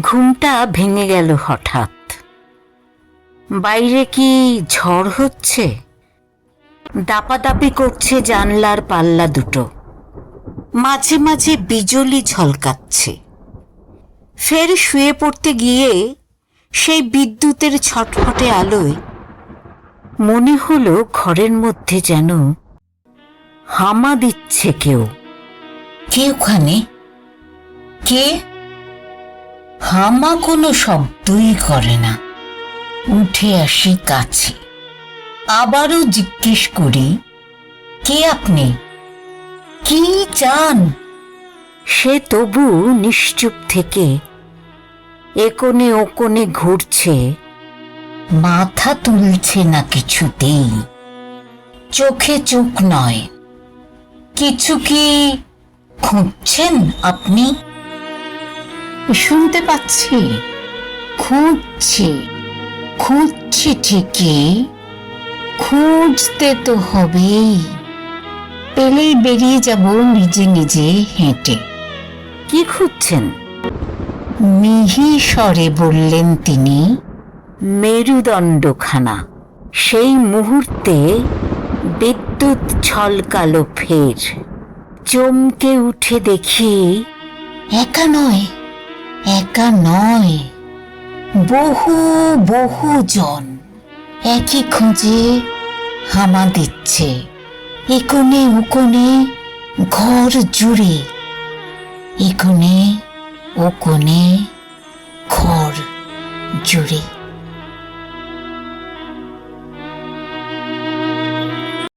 ঘুমটা ভেঙে গেল হঠাৎ। বাইরে কি ঝড় হচ্ছে? দাপাদাপি করছে জানলার পাল্লা দুটো, মাঝে মাঝে বিজলি ঝলকাচ্ছে। ফের শুয়ে পড়তে গিয়ে সেই বিদ্যুতের ছটফটে আলোয় মনে হলো ঘরের মধ্যে যেন হামা দিচ্ছে কেউ। কে ওখানে? কে? হামা কোনো শব্দই করে না। উঠে আসি কাছে, আবারও জিজ্ঞেস করি, কে আপনি? কি চান? সে তবু নিশ্চুপ থেকে একোণে ওকোণে ঘুরছে, মাথা তুলছে না কিছুতেই। চোখে চোখ নয়। কিছু কি খুঁজছেন আপনি? শুনতে পাচ্ছি, খুঁজছি খুঁজছি ঠিকই, খুঁজতে তো হবেই। পেলেই বেরিয়ে যাব নিজে নিজে হেঁটে। কি খুঁজছেন? মিহি স্বরে বললেন তিনি। মেরুদণ্ডখানা। সেই মুহূর্তে বিদ্যুৎ ছলকালো ফের। চমকে উঠে দেখি, একা নয়, একা নয়, বহু বহু জন একই খোঁজে হামা দিচ্ছে। একোণে ওকোণে ঘর জুড়ে, একোণে ওকোণে ঘর জুড়ে।